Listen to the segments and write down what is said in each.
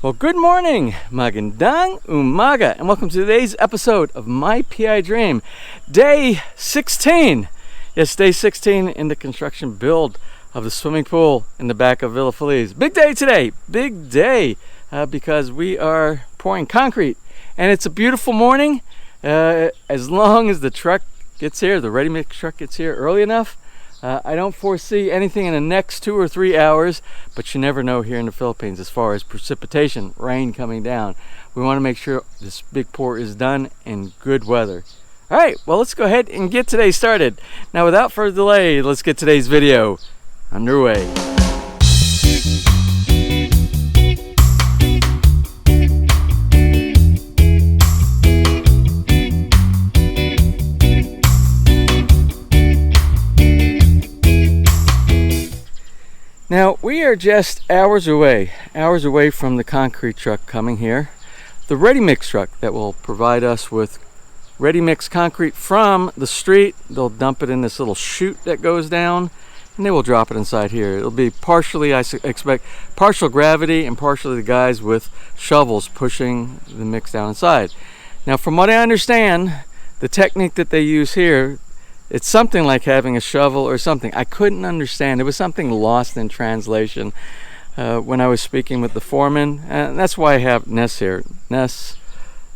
Well, good morning, magandang umaga, and welcome to today's episode of My PI Dream, day 16. Yes, day 16 in the construction build of the swimming pool in the back of Villa Feliz. Big day today, big day, because we are pouring concrete, and it's a beautiful morning. As long as the truck gets here, the ready-mix truck gets here early enough, I don't foresee anything in the next 2 or 3 hours, but you never know here in the Philippines as far as precipitation, rain coming down. We want to make sure this big pour is done in good weather. All right, well, let's go ahead and get today started. Now, without further delay, let's get today's video underway. Now, we are just hours away from the concrete truck coming here. The ready-mix truck that will provide us with ready-mix concrete from the street. They'll dump it in this little chute that goes down, and they will drop it inside here. It'll be partially, I expect, partial gravity and partially the guys with shovels pushing the mix down inside. Now, from what I understand, the technique that they use here, it's something like having a shovel or something. I couldn't understand. There was something lost in translation when I was speaking with the foreman. And that's why I have Ness here. Ness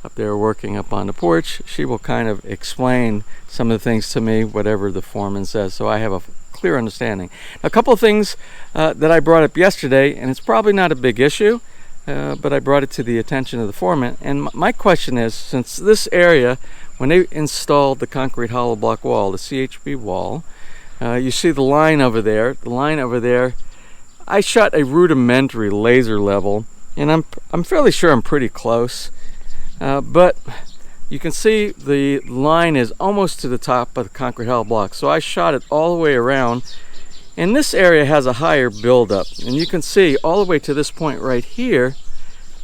up there working up on the porch. She will kind of explain some of the things to me, whatever the foreman says, so I have a clear understanding. A couple of things that I brought up yesterday, and it's probably not a big issue, but I brought it to the attention of the foreman. And my question is, since this area, when they installed the concrete hollow block wall, the CHB wall, you see the line over there. The line over there, I shot a rudimentary laser level, and I'm fairly sure I'm pretty close. But you can see the line is almost to the top of the concrete hollow block. So I shot it all the way around. And this area has a higher buildup. And you can see all the way to this point right here,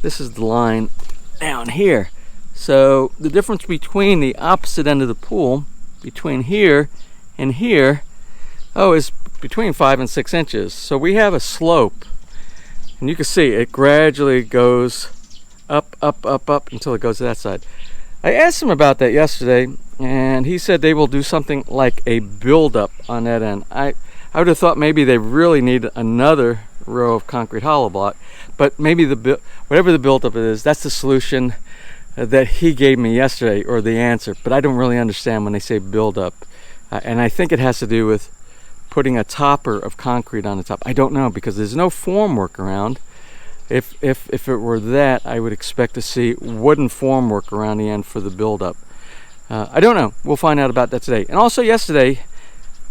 this is the line down here. So the difference between the opposite end of the pool, between here and here, is between 5 and 6 inches. So we have a slope, and you can see it gradually goes up until it goes to that side. I asked him about that yesterday, and he said they will do something like a build-up on that end. I would have thought maybe they really need another row of concrete hollow block, but maybe whatever the build-up is, that's the solution that he gave me yesterday, or the answer. But I don't really understand when they say build up, and I think it has to do with putting a topper of concrete on the top. I don't know, because there's no formwork around. If it were that, I would expect to see wooden formwork around the end for the build up. I don't know. We'll find out about that today. And also yesterday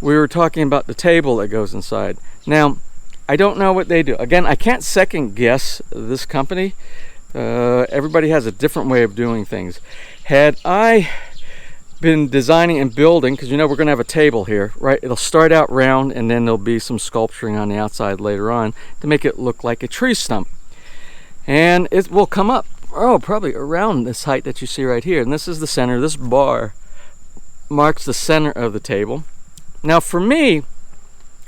we were talking about the table that goes inside. Now, I don't know what they do. Again, I can't second guess this company. Everybody has a different way of doing things. Had I been designing and building, because we're going to have a table here, right? It'll start out round, and then there'll be some sculpturing on the outside later on to make it look like a tree stump. And it will come up, probably around this height that you see right here. And this is the center. This bar marks the center of the table. Now, for me,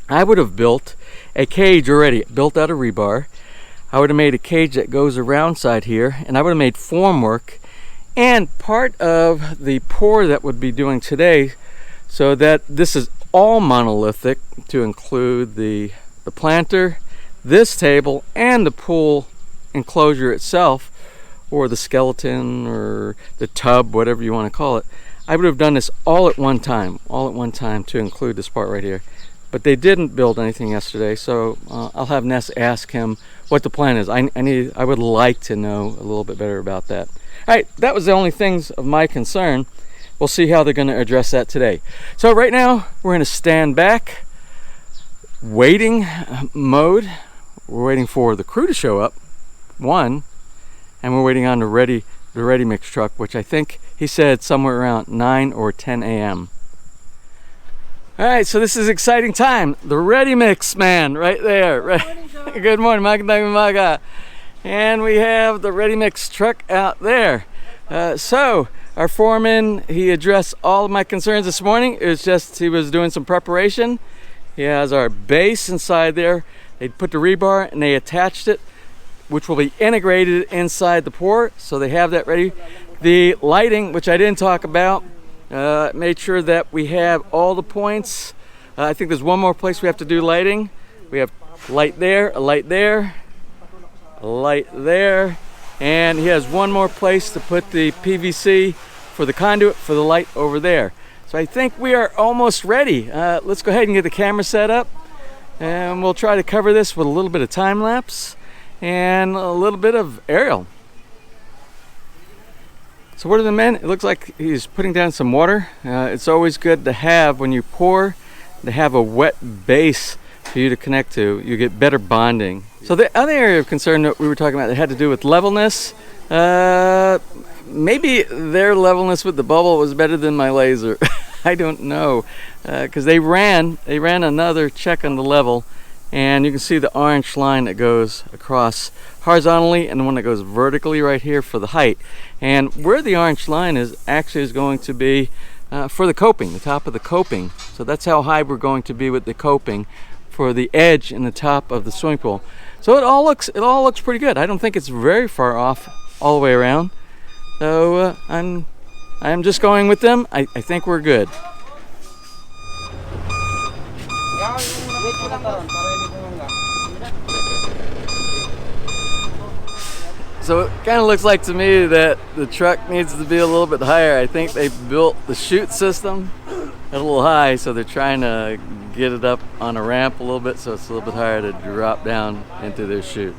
I would have built a cage already, built out of rebar. I would have made a cage that goes around side here, and I would have made formwork and part of the pour that would be doing today, so that this is all monolithic to include the planter, this table, and the pool enclosure itself, or the skeleton, or the tub, whatever you want to call it. I would have done this all at one time to include this part right here. But they didn't build anything yesterday, so I'll have Ness ask him what the plan is. I would like to know a little bit better about that. All right, that was the only things of my concern. We'll see how they're going to address that today. So right now, we're in a stand back, waiting mode. We're waiting for the crew to show up, and we're waiting on the ready-mix truck, which I think he said somewhere around 9 or 10 a.m. All right, so this is exciting time. The ready-mix man right there. Good morning, magandang umaga. And we have the ready-mix truck out there. So our foreman, he addressed all of my concerns this morning. It was just he was doing some preparation. He has our base inside there. They put the rebar and they attached it. which will be integrated inside the port, so they have that ready. The lighting, which I didn't talk about, made sure that we have all the points. I think there's one more place we have to do lighting. We have light there, a light there, a light there, and he has one more place to put the PVC for the conduit for the light over there. So I think we are almost ready. Let's go ahead and get the camera set up, and we'll try to cover this with a little bit of time lapse and a little bit of aerial. So what are the men? It looks like he's putting down some water. It's always good to have, when you pour, to have a wet base for you to connect to. You get better bonding. So the other area of concern that we were talking about that had to do with levelness. Maybe their levelness with the bubble was better than my laser. I don't know, because they ran another check on the level, and you can see the orange line that goes across horizontally and the one that goes vertically right here for the height. And where the orange line is actually is going to be for the coping, the top of the coping. So that's how high we're going to be with the coping for the edge and the top of the swimming pool. So it all looks pretty good. I don't think it's very far off all the way around. So I'm just going with them. I think we're good. So it kind of looks like to me that the truck needs to be a little bit higher. I think they built the chute system a little high, so they're trying to get it up on a ramp a little bit so it's a little bit higher to drop down into their chute.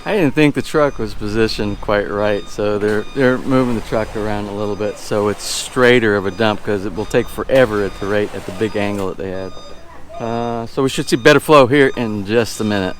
I didn't think the truck was positioned quite right, so they're moving the truck around a little bit so it's straighter of a dump, because it will take forever at the big angle that they had. So we should see better flow here in just a minute.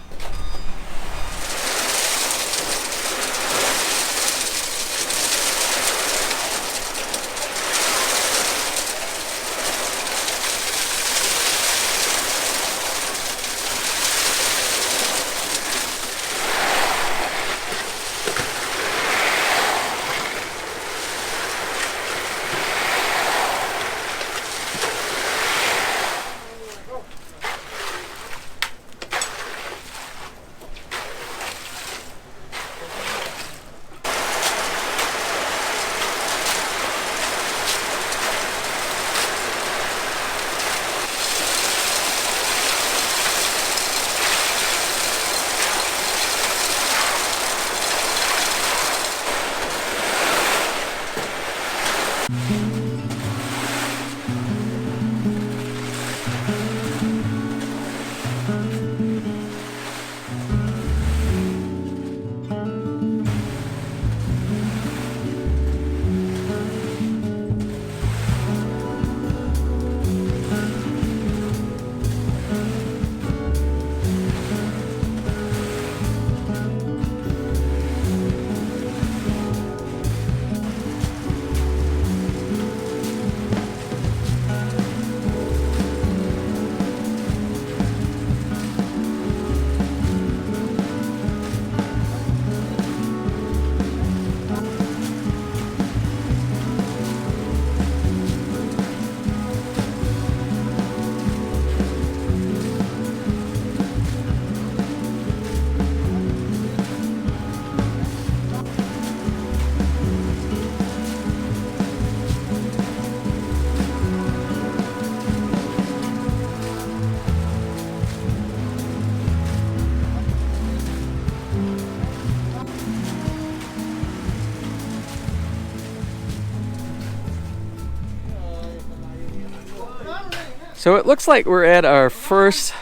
So it looks like we're at our first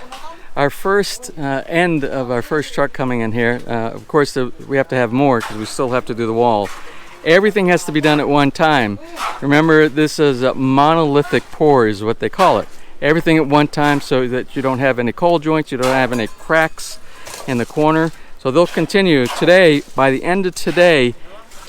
end of our first truck coming in here. Of course, we have to have more because we still have to do the wall. Everything has to be done at one time. Remember, this is a monolithic pour is what they call it. Everything at one time so that you don't have any cold joints, you don't have any cracks in the corner. So they'll continue today. By the end of today,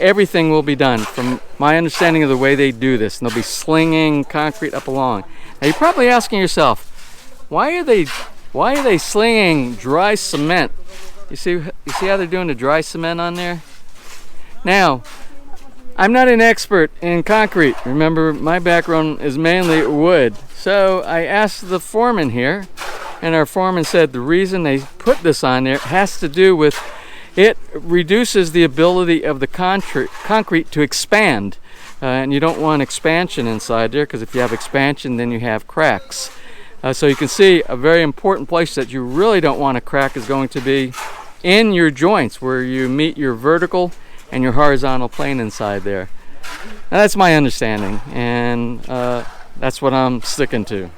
everything will be done, from my understanding of the way they do this. And they'll be slinging concrete up along. Now you're probably asking yourself, why are they slinging dry cement? You see how they're doing the dry cement on there? Now, I'm not an expert in concrete. Remember, my background is mainly wood. So I asked the foreman here, and our foreman said the reason they put this on there has to do with it reduces the ability of the concrete to expand. And you don't want expansion inside there, because if you have expansion, then you have cracks. So you can see a very important place that you really don't want to crack is going to be in your joints where you meet your vertical and your horizontal plane inside there. Now, that's my understanding, and that's what I'm sticking to.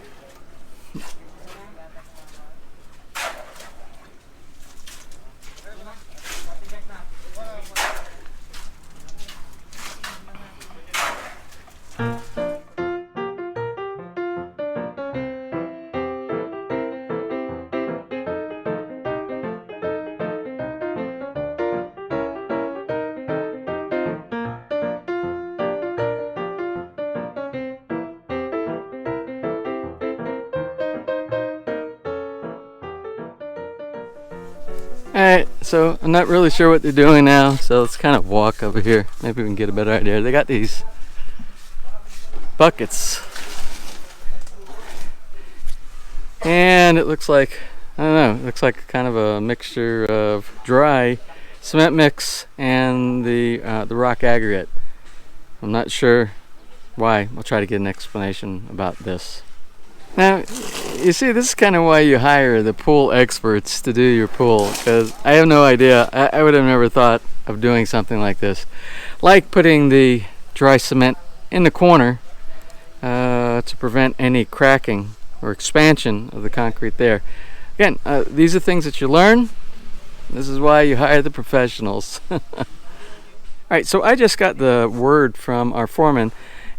Alright, so I'm not really sure what they're doing now, so let's kind of walk over here. Maybe we can get a better idea. They got these buckets, and it looks like, I don't know, it looks like kind of a mixture of dry cement mix and the rock aggregate. I'm not sure why. I'll try to get an explanation about this. Now, you see, this is kind of why you hire the pool experts to do your pool, because I have no idea. I would have never thought of doing something like this. Like putting the dry cement in the corner to prevent any cracking or expansion of the concrete there. Again, these are things that you learn. This is why you hire the professionals. Alright, so I just got the word from our foreman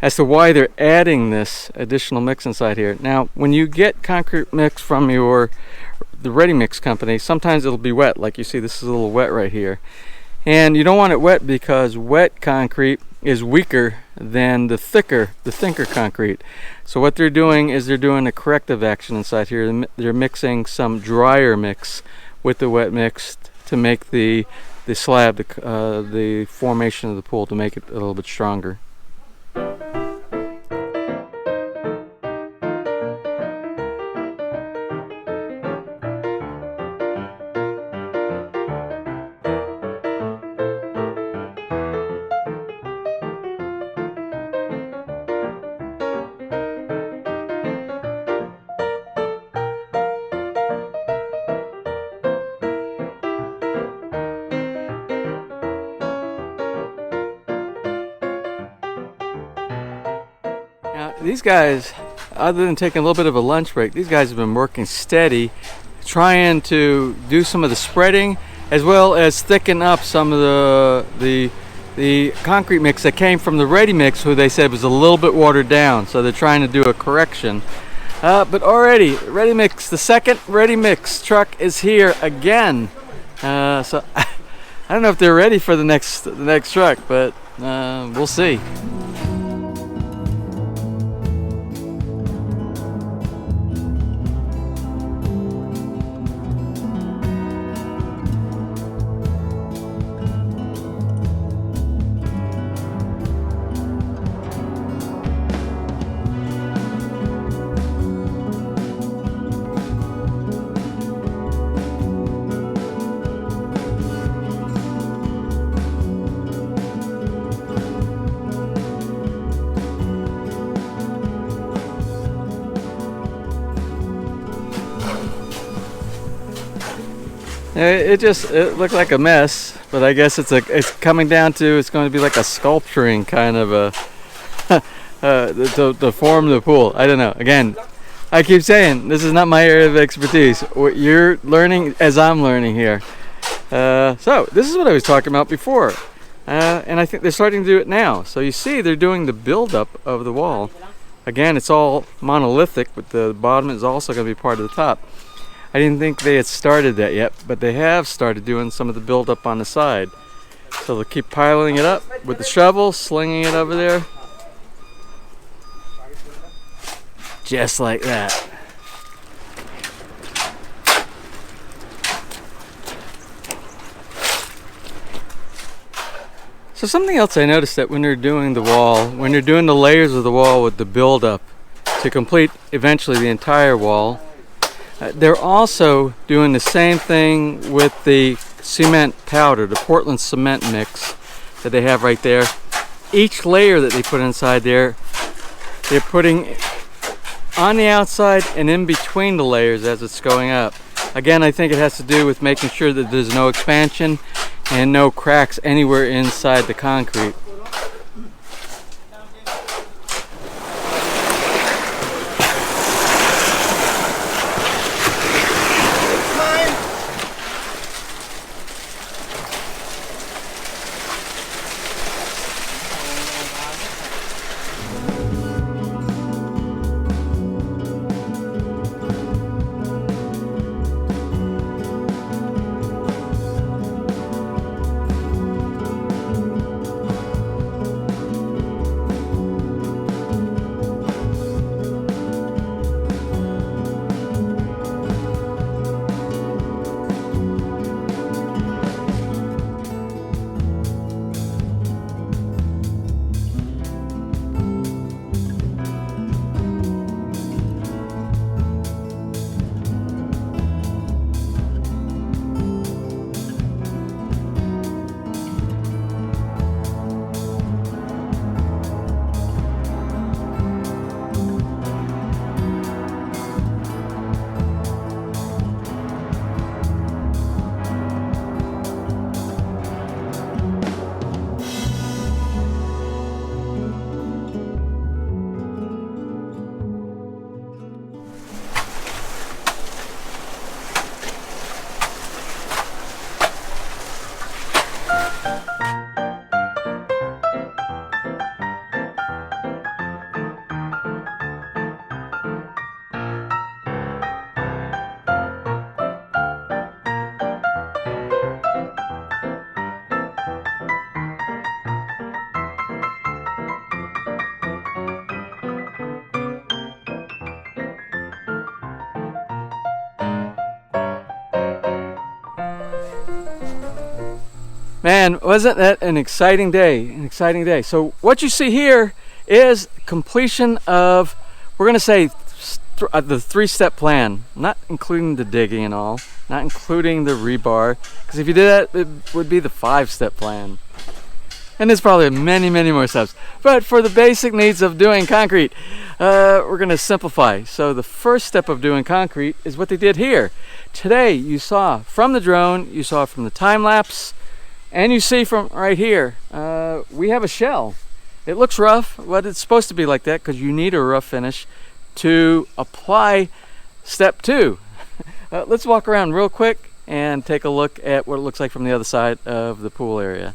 as to why they're adding this additional mix inside here. Now, when you get concrete mix from the ready mix company, sometimes it'll be wet. Like you see, this is a little wet right here. And you don't want it wet because wet concrete is weaker than the thicker concrete. So what they're doing is they're doing a corrective action inside here. They're mixing some drier mix with the wet mix to make the slab, the formation of the pool, to make it a little bit stronger. Now, these guys, other than taking a little bit of a lunch break, these guys have been working steady, trying to do some of the spreading as well as thicken up some of the concrete mix that came from the ready mix, who they said was a little bit watered down. So they're trying to do a correction. But already, ready mix, the second ready mix truck is here again. So I don't know if they're ready for the next truck, but we'll see. It looked like a mess, but I guess it's coming down to, it's going to be like a sculpturing kind of to form the pool. I don't know. Again, I keep saying this is not my area of expertise. You're learning as I'm learning here. So this is what I was talking about before, and I think they're starting to do it now. So you see, they're doing the build-up of the wall. Again, it's all monolithic, but the bottom is also going to be part of the top. I didn't think they had started that yet, but they have started doing some of the build-up on the side. So they'll keep piling it up with the shovel, slinging it over there. Just like that. So something else I noticed that when they're doing the wall, when they're doing the layers of the wall with the build-up to complete eventually the entire wall, they're also doing the same thing with the cement powder, the Portland cement mix that they have right there. Each layer that they put inside there, they're putting on the outside and in between the layers as it's going up. Again, I think it has to do with making sure that there's no expansion and no cracks anywhere inside the concrete. Man, wasn't that an exciting day? An exciting day. So what you see here is completion of, we're going to say, the three-step plan, not including the digging and all, not including the rebar, because if you did that, it would be the five-step plan. And there's probably many, many more steps. But for the basic needs of doing concrete, we're going to simplify. So the first step of doing concrete is what they did here. Today, you saw from the drone, you saw from the time-lapse, and you see from right here, we have a shell. It looks rough, but it's supposed to be like that because you need a rough finish to apply step 2. Let's walk around real quick and take a look at what it looks like from the other side of the pool area.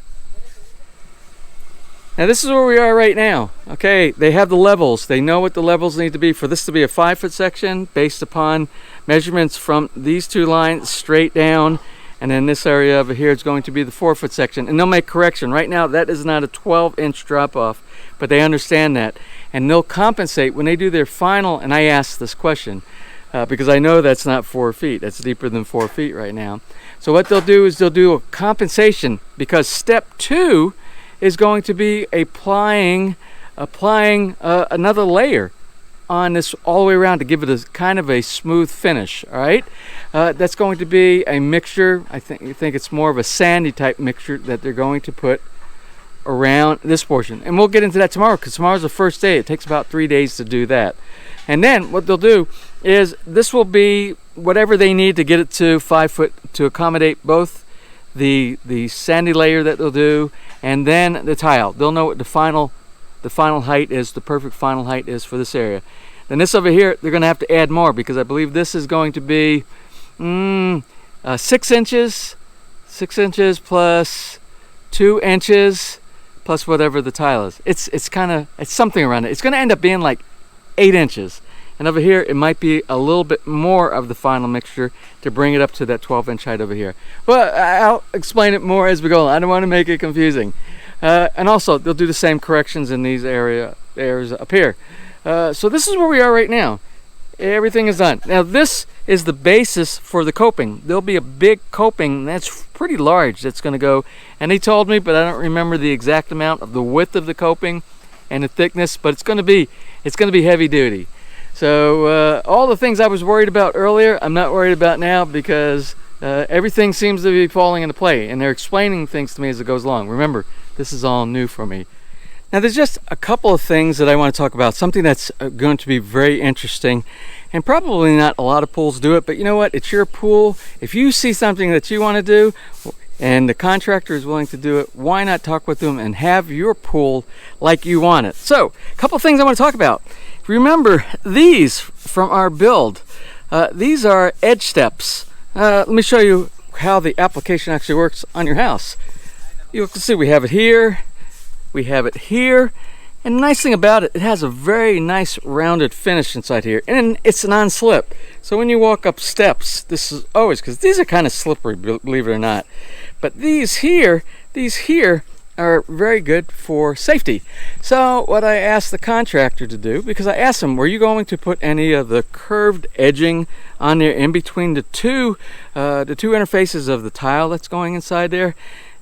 Now this is where we are right now. Okay, they have the levels. They know what the levels need to be for this to be a 5-foot section based upon measurements from these two lines straight down. And then this area over here is going to be the 4-foot section. And they'll make correction. Right now, that is not a 12-inch drop-off, but they understand that. And they'll compensate when they do their final, and I asked this question, because I know that's not 4 feet. That's deeper than 4 feet right now. So what they'll do is they'll do a compensation, because step 2 is going to be applying another layer on this all the way around to give it a kind of a smooth finish. All right, that's going to be a mixture. I think it's more of a sandy type mixture that they're going to put around this portion, and we'll get into that tomorrow because tomorrow's the first day. It takes about 3 days to do that. And then what they'll do is this will be whatever they need to get it to 5 foot to accommodate both the sandy layer that they'll do and then the tile. They'll know what the final height is, the perfect final height is for this area. Then this over here, they're going to have to add more because I believe this is going to be 6 inches, 6 inches plus 2 inches plus whatever the tile is. It's something around it. It's going to end up being like 8 inches. and over here it might be a little bit more of the final mixture to bring it up to that 12-inch height over here. But I'll explain it more as we go. I don't want to make it confusing. And also they'll do the same corrections in these areas up here. So this is where we are right now. Everything is done. Now this is the basis for the coping. There'll be a big coping that's pretty large that's going to go, and they told me, but I don't remember the exact amount of the width of the coping and the thickness, but it's going to be heavy duty. So all the things I was worried about earlier, I'm not worried about now, because everything seems to be falling into play, and they're explaining things to me as it goes along. Remember, this is all new for me. Now there's just a couple of things that I want to talk about, something that's going to be very interesting, and probably not a lot of pools do it, but you know what, it's your pool. If you see something that you want to do and the contractor is willing to do it, why not talk with them and have your pool like you want it? So a couple of things I want to talk about. Remember these from our build. These are edge steps. Let me show you how the application actually works on your house. You can see we have it here. We have it here, and the nice thing about it, it has a very nice rounded finish inside here, and it's non-slip. So when you walk up steps, this is always, because these are kind of slippery, believe it or not, but these here are very good for safety. So what I asked the contractor to do, because I asked him, were you going to put any of the curved edging on there in between the two interfaces of the tile that's going inside there?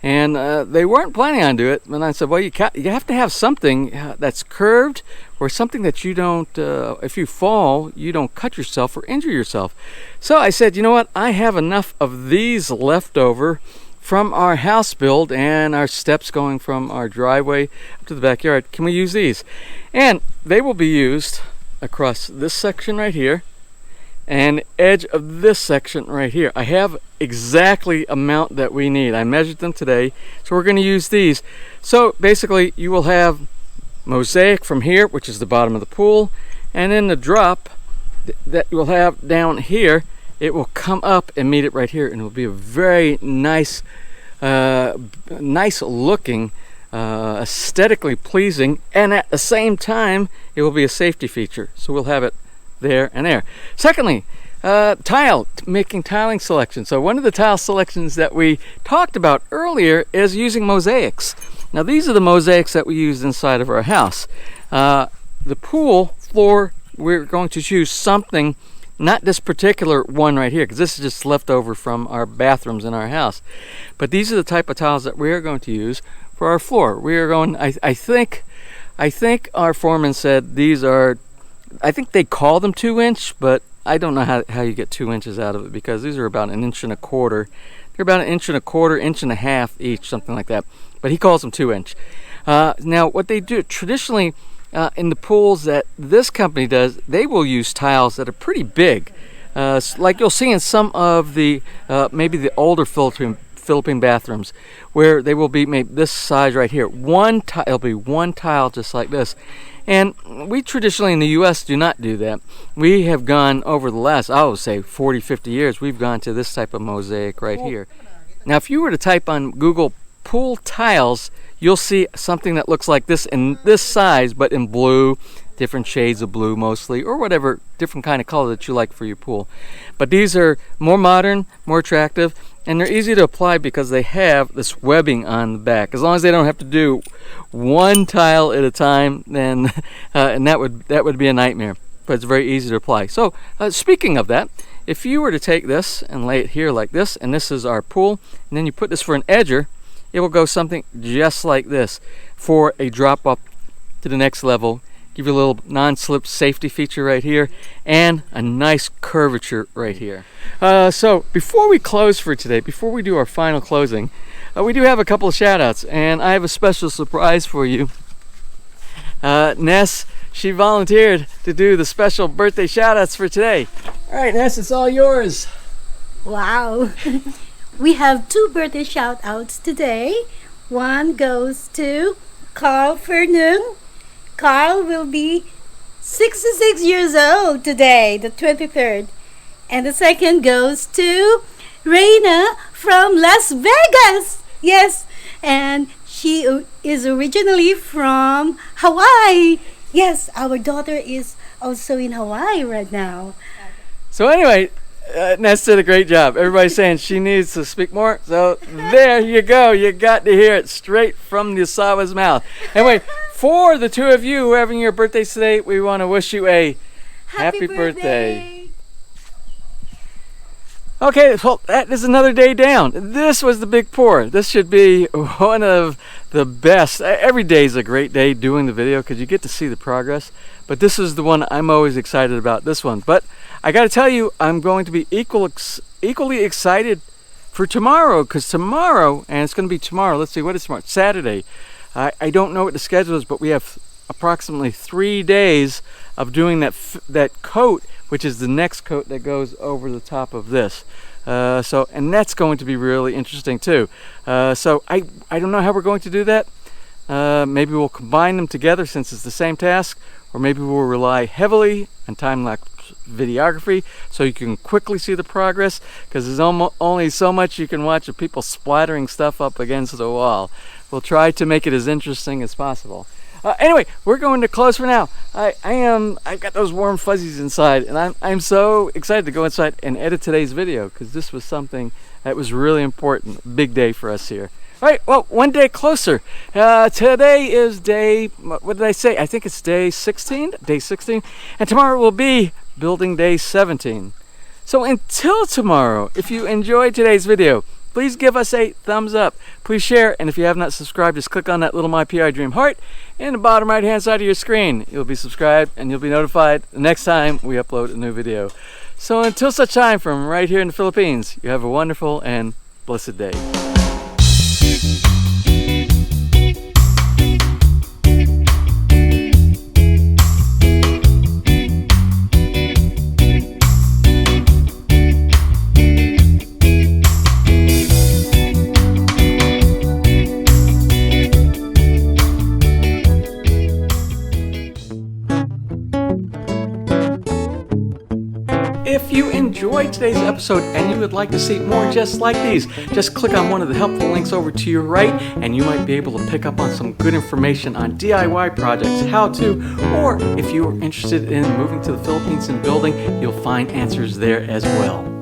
And they weren't planning on doing it. And I said, well, you have to have something that's curved, or something that you don't, if you fall, you don't cut yourself or injure yourself. So I said, you know what, I have enough of these left over from our house build and our steps going from our driveway up to the backyard. Can we use these? And they will be used across this section right here and edge of this section right here. I have exactly amount that we need. I measured them today, so we're going to use these. So basically you will have mosaic from here, which is the bottom of the pool, and then the drop that you will have down here, it will come up and meet it right here, and it will be a very nice nice looking, aesthetically pleasing, and at the same time it will be a safety feature. So we'll have it there and there. Secondly, making tiling selection. So one of the tile selections that we talked about earlier is using mosaics. Now these are the mosaics that we used inside of our house. The pool floor, we're going to choose something, not this particular one right here, because this is just left over from our bathrooms in our house, but these are the type of tiles that we are going to use for our floor. We are going, I think our foreman said these are, I think they call them 2-inch, but I don't know how you get 2 inches out of it, because these are about 1.25 inches. They're about 1.25 inches, 1.5 inches each, something like that. But he calls them 2-inch. Now, what they do traditionally in the pools that this company does, they will use tiles that are pretty big, like you'll see in some of the maybe the older Philippine bathrooms, where they will be maybe this size right here. It'll be one tile just like this. And we traditionally in the U.S. do not do that. We have gone over the last, I would say 40, 50 years, we've gone to this type of mosaic right here. Now, if you were to type on Google pool tiles, you'll see something that looks like this in this size, but in blue, different shades of blue mostly, or whatever different kind of color that you like for your pool. But these are more modern, more attractive, and they're easy to apply because they have this webbing on the back. As long as they don't have to do one tile at a time, then and that would be a nightmare. But it's very easy to apply. So speaking of that, if you were to take this and lay it here like this, and this is our pool, and then you put this for an edger, it will go something just like this for a drop up to the next level. Give you a little non-slip safety feature right here, and a nice curvature right here. So before we close for today, before we do our final closing, we do have a couple of shout outs, and I have a special surprise for you. Ness, she volunteered to do the special birthday shout outs for today. All right, Ness, it's all yours. Wow. We have 2 birthday shout outs today. One goes to Carl Fernung. Carl will be 66 years old today, the 23rd. And the second goes to Reina from Las Vegas. Yes, and she is originally from Hawaii. Yes, our daughter is also in Hawaii right now. So anyway, Ness did a great job. Everybody's saying she needs to speak more. So there you go. You got to hear it straight from the Usawa's mouth. Anyway, for the two of you who are having your birthdays today, we want to wish you a happy birthday. Okay, well, that is another day down. This was the big pour. This should be one of the best. Every day is a great day doing the video because you get to see the progress. But this is the one I'm always excited about, this one. But I got to tell you, I'm going to be equally excited for tomorrow, because tomorrow, and it's going to be tomorrow, let's see, what is tomorrow? Saturday. I don't know what the schedule is, but we have approximately 3 days of doing that coat, which is the next coat that goes over the top of this. And that's going to be really interesting too. So I don't know how we're going to do that. Maybe we'll combine them together since it's the same task, or maybe we'll rely heavily on time-lapse videography so you can quickly see the progress, because there's only so much you can watch of people splattering stuff up against the wall. We'll try to make it as interesting as possible. Anyway, we're going to close for now. I've got those warm fuzzies inside, and I'm so excited to go inside and edit today's video, because this was something that was really important. Big day for us here. All right, well, one day closer. Today is day, what did I say? I think it's day 16, and tomorrow will be building day 17. So until tomorrow, if you enjoyed today's video, please give us a thumbs up. Please share, and if you have not subscribed, just click on that little MPID Dream heart in the bottom right hand side of your screen. You'll be subscribed and you'll be notified the next time we upload a new video. So until such time, from right here in the Philippines, you have a wonderful and blessed day. If you enjoyed today's episode and you would like to see more just like these, just click on one of the helpful links over to your right, and you might be able to pick up on some good information on DIY projects, how to, or if you are interested in moving to the Philippines and building, you'll find answers there as well.